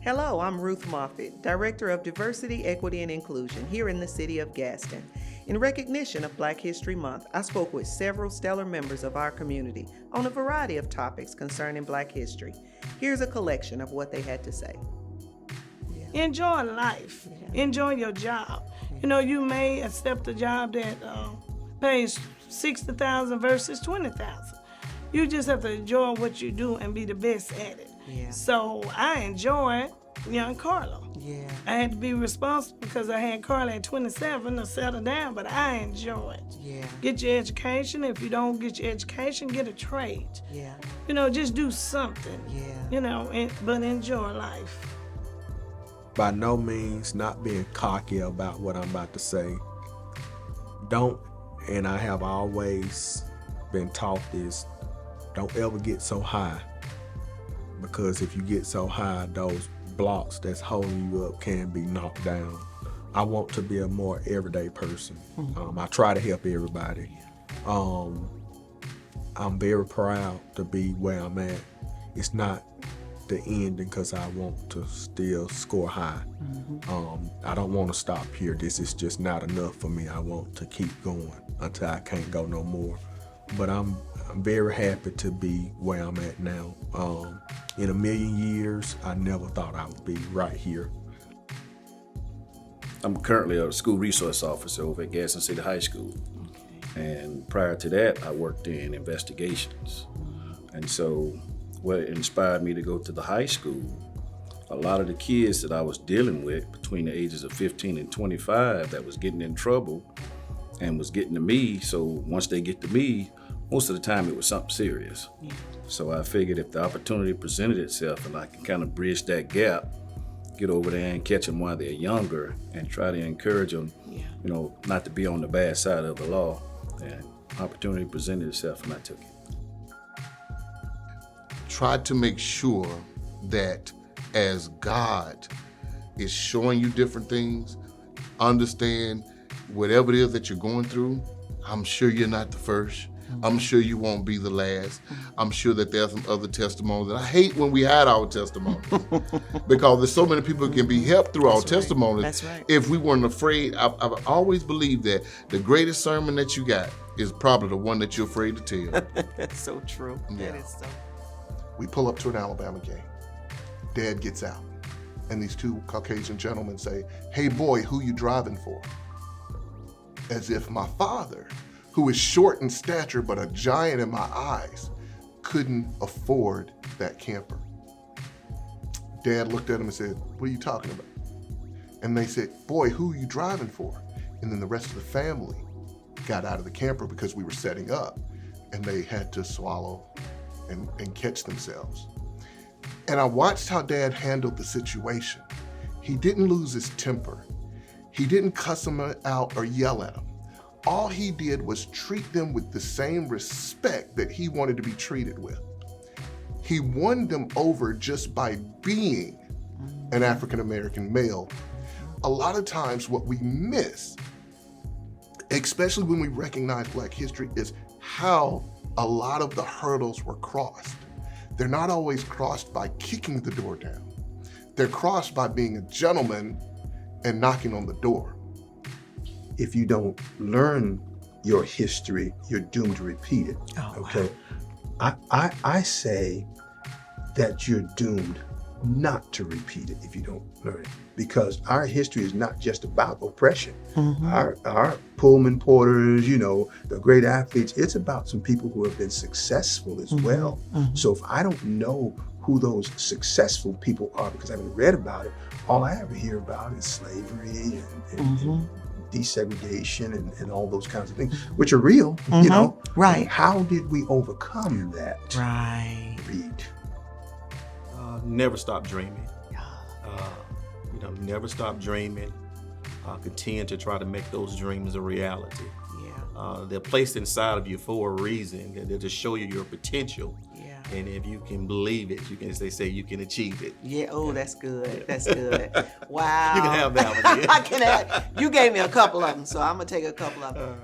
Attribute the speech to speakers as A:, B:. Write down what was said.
A: Hello, I'm Ruth Moffatt, Director of Diversity, Equity, and Inclusion here in the city of Gadsden. In recognition of Black History Month, I spoke with several stellar members of our community on a variety of topics concerning Black history. Here's a collection of what they had to say.
B: Enjoy life. Enjoy your job. You know, you may accept a job that pays $60,000 versus $20,000. You just have to enjoy what you do and be the best at it.
A: Yeah.
B: So I enjoyed young CARLA.
A: Yeah.
B: I had to be responsible because I had CARLA at 27 to settle down, but I enjoyed.
A: Yeah.
B: Get your education. If you don't get your education, get a trade.
A: Yeah.
B: You know, just do something.
A: Yeah.
B: You know, but enjoy life.
C: By no means not being cocky about what I'm about to say. And I have always been taught this, don't ever get so high, because if you get so high, those blocks that's holding you up can be knocked down. I want to be a more everyday person. I try to help everybody. I'm very proud to be where I'm at. It's not the ending because I want to still score high. I don't want to stop here. This is just not enough for me. I want to keep going until I can't go no more. But I'm very happy to be where I'm at now. In a million years, I never thought I would be right here.
D: I'm currently a school resource officer over at Gadsden City High School. And prior to that, I worked in investigations. And so what inspired me to go to the high school, a lot of the kids that I was dealing with between the ages of 15 and 25 that was getting in trouble and was getting to me, so once they get to me, most of the time it was something serious. Yeah. So I figured if the opportunity presented itself and I can kind of bridge that gap, get over there and catch them while they're younger and try to encourage them, you know, not to be on the bad side of the law. And opportunity presented itself and I took it.
E: Try to make sure that as God is showing you different things, understand whatever it is that you're going through, I'm sure you're not the first. I'm sure you won't be the last. I'm sure that there's some other testimonies. And I hate when we hide our testimonies because there's so many people who can be helped through our testimonies.
A: That's right.
E: If we weren't afraid, I've always believed that the greatest sermon that you got is probably the one that you're afraid to tell.
A: That's so true.
E: Yeah.
A: That is so.
F: We pull up to an Alabama game. Dad gets out, and these two Caucasian gentlemen say, "Hey boy, who you driving for?" As if my father, who is short in stature but a giant in my eyes, couldn't afford that camper. Dad looked at him and said, "What are you talking about?" And they said, "Boy, who are you driving for?" And then the rest of the family got out of the camper because we were setting up, and they had to swallow and catch themselves. And I watched how Dad handled the situation. He didn't lose his temper. He didn't cuss them out or yell at them. All he did was treat them with the same respect that he wanted to be treated with. He won them over just by being an African-American male. A lot of times what we miss, especially when we recognize Black history, is how a lot of the hurdles were crossed. They're not always crossed by kicking the door down. They're crossed by being a gentleman and knocking on the door.
G: If you don't learn your history, you're doomed to repeat it. Okay. Wow. I say that you're doomed not to repeat it if you don't learn it, because our history is not just about oppression. Our Pullman porters, you know, the great athletes, it's about some people who have been successful as well. So if I don't know who those successful people are because I haven't read about it, all I ever hear about is slavery and desegregation and all those kinds of things, which are real, you know.
A: Right.
G: How did we overcome that?
A: Right.
G: Read.
C: Never stop dreaming. Never stop dreaming. Continue to try to make those dreams a reality.
A: Yeah.
C: They're placed inside of you for a reason. They're to show you your potential.
A: Yeah.
C: And if you can believe it, you can, as they say, you can achieve it.
A: Yeah. Oh, that's good. That's good. Wow.
C: You can have that one. Yeah.
A: I can have. You gave me a couple of them, so I'm gonna take a couple of them.